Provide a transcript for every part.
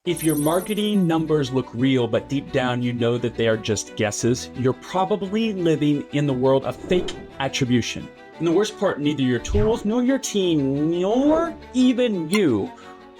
If your marketing numbers look real, but deep down you know that they are just guesses, you're probably living in the world of fake attribution. And the worst part, neither your tools, nor your team, nor even you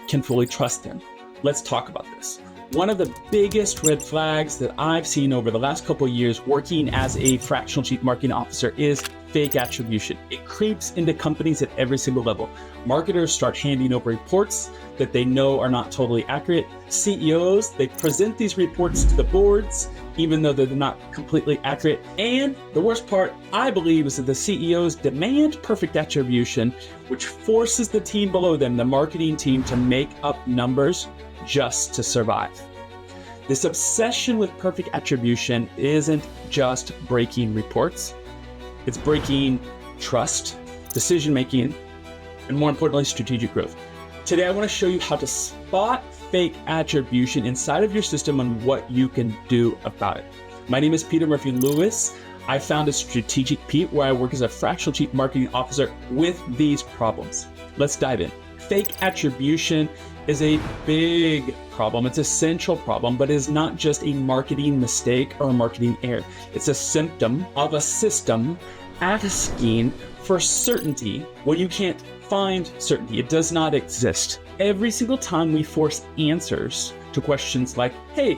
can fully trust them. Let's talk about this. One of the biggest red flags that I've seen over the last couple of years working as a fractional chief marketing officer is fake attribution. It creeps into companies at every single level. Marketers start handing over reports that they know are not totally accurate. CEOs, they present these reports to the boards, even though they're not completely accurate. And the worst part, I believe, is that the CEOs demand perfect attribution, which forces the team below them, the marketing team, to make up numbers just to survive. This obsession with perfect attribution isn't just breaking reports. It's breaking trust, decision-making, and more importantly, strategic growth. Today, I want to show you how to spot fake attribution inside of your system and what you can do about it. My name is Peter Murphy Lewis. I founded Strategic Pete, where I work as a fractional chief marketing officer with these problems. Let's dive in. Fake attribution is a big problem. It's a central problem, but it is not just a marketing mistake or a marketing error. It's a symptom of a system asking for certainty when you can't find certainty. It does not exist. Every single time we force answers to questions like, hey,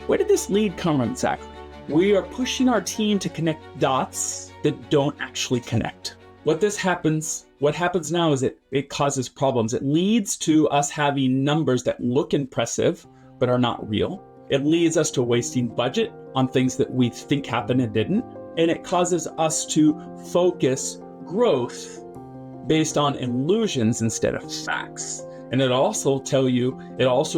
where did this lead come from exactly? We are pushing our team to connect dots that don't actually connect. What happens now is it causes problems. It leads to us having numbers that look impressive, but are not real. It leads us to wasting budget on things that we think happened and didn't. And it causes us to focus growth based on illusions instead of facts. And it also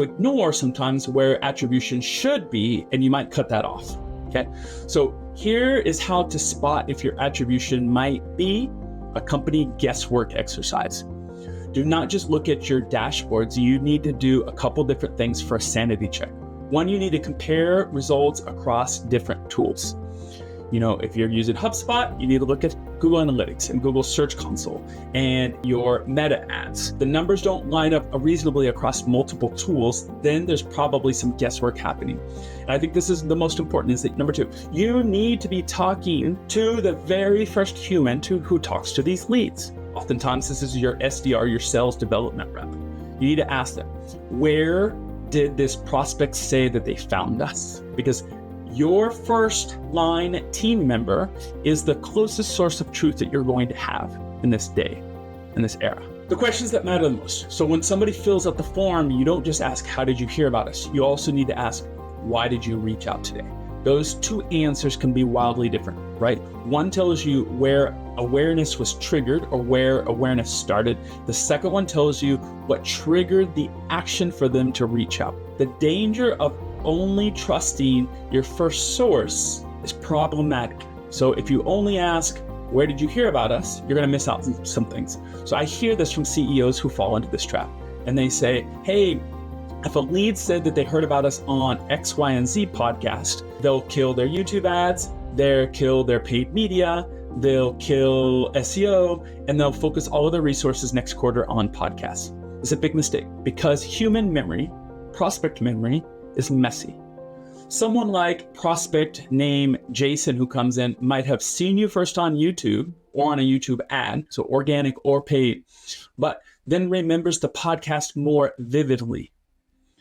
ignores sometimes where attribution should be, and you might cut that off. Okay. So here is how to spot if your attribution might be a company guesswork exercise. Do not just look at your dashboards. You need to do a couple different things for a sanity check. One, you need to compare results across different tools. If you're using HubSpot, you need to look at Google Analytics and Google Search Console and your meta ads. The numbers don't line up reasonably across multiple tools, then there's probably some guesswork happening. And I think this is the most important, is that number two, you need to be talking to the very first human who talks to these leads. Oftentimes, this is your SDR, your sales development rep. You need to ask them, where did this prospect say that they found us? Because your first line team member is the closest source of truth that you're going to have in this day, in this era. The questions that matter the most. So when somebody fills out the form, you don't just ask, how did you hear about us? You also need to ask, why did you reach out today? Those two answers can be wildly different, right? One tells you where awareness was triggered or where awareness started. The second one tells you what triggered the action for them to reach out. The danger of only trusting your first source is problematic. So if you only ask, where did you hear about us? You're going to miss out on some things. So I hear this from CEOs who fall into this trap. And they say, hey, if a lead said that they heard about us on X, Y, and Z podcast, they'll kill their YouTube ads, they'll kill their paid media, they'll kill SEO, and they'll focus all of their resources next quarter on podcasts. It's a big mistake because human memory, prospect memory, is messy. Someone like prospect name Jason who comes in might have seen you first on YouTube or on a YouTube ad, so organic or paid, but then remembers the podcast more vividly.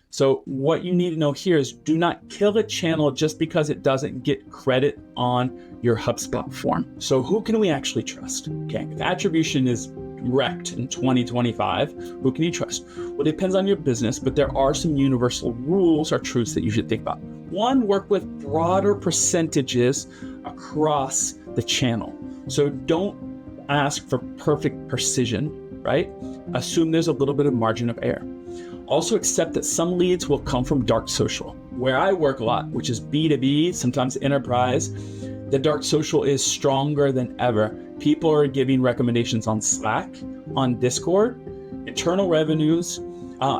So what you need to know here is do not kill a channel just because it doesn't get credit on your HubSpot form. So who can we actually trust? Okay, if attribution is wrecked in 2025, who can you trust? Well, it depends on your business, but there are some universal rules or truths that you should think about. One, work with broader percentages across the channel. So don't ask for perfect precision, right? Assume there's a little bit of margin of error. Also accept that some leads will come from dark social. Where I work a lot, which is B2B, sometimes enterprise, the dark social is stronger than ever. People are giving recommendations on Slack, on Discord, internal revenues,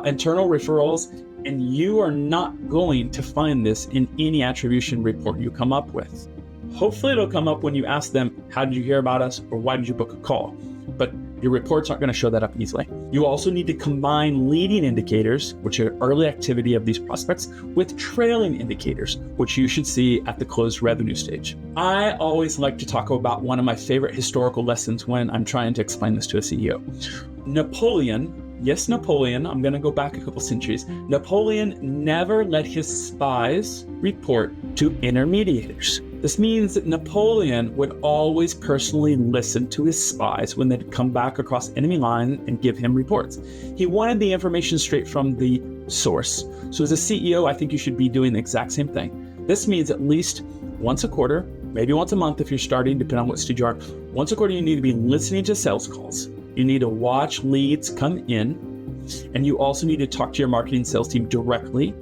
internal referrals, and you are not going to find this in any attribution report you come up with. Hopefully it'll come up when you ask them, how did you hear about us, or why did you book a call? But your reports aren't going to show that up easily. You also need to combine leading indicators, which are early activity of these prospects, with trailing indicators, which you should see at the closed revenue stage. I always like to talk about one of my favorite historical lessons when I'm trying to explain this to a CEO. Napoleon, I'm going to go back a couple centuries. Napoleon never let his spies report to intermediators. This means that Napoleon would always personally listen to his spies when they'd come back across enemy lines and give him reports. He wanted the information straight from the source. So as a CEO, I think you should be doing the exact same thing. This means at least once a quarter, maybe once a month if you're starting, depending on what stage you are. Once a quarter, you need to be listening to sales calls. You need to watch leads come in, and you also need to talk to your marketing sales team directly,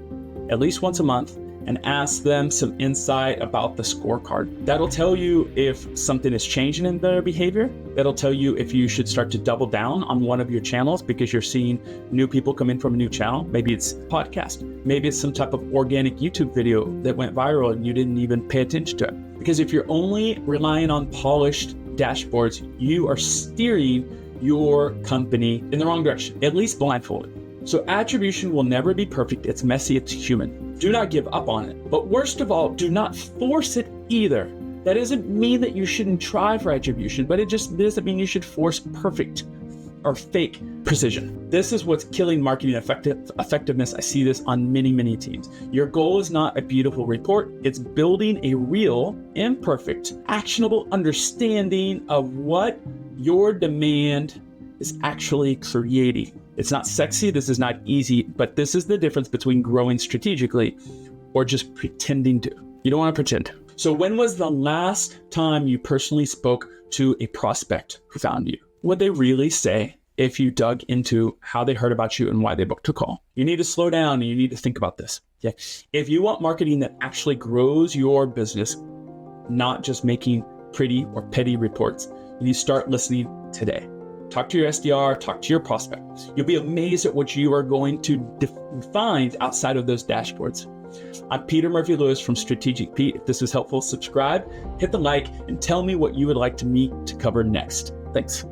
at least once a month, and ask them some insight about the scorecard. That'll tell you if something is changing in their behavior. That'll tell you if you should start to double down on one of your channels because you're seeing new people come in from a new channel. Maybe it's podcast. Maybe it's some type of organic YouTube video that went viral and you didn't even pay attention to it. Because if you're only relying on polished dashboards, you are steering your company in the wrong direction, at least blindfolded. So attribution will never be perfect. It's messy, it's human. Do not give up on it. But worst of all, do not force it either. That doesn't mean that you shouldn't try for attribution, but it just doesn't mean you should force perfect or fake precision. This is what's killing marketing effectiveness. I see this on many, many teams. Your goal is not a beautiful report. It's building a real, imperfect, actionable understanding of what your demand is actually creating. It's not sexy, this is not easy, but this is the difference between growing strategically or just pretending to. You don't want to pretend. So when was the last time you personally spoke to a prospect who found you? Would they really say if you dug into how they heard about you and why they booked a call? You need to slow down and you need to think about this. Okay? If you want marketing that actually grows your business, not just making pretty or petty reports, you need to start listening today. Talk to your SDR, talk to your prospect. You'll be amazed at what you are going to find outside of those dashboards. I'm Peter Murphy-Lewis from Strategic Pete. If this was helpful, subscribe, hit the like, and tell me what you would like me to cover next. Thanks.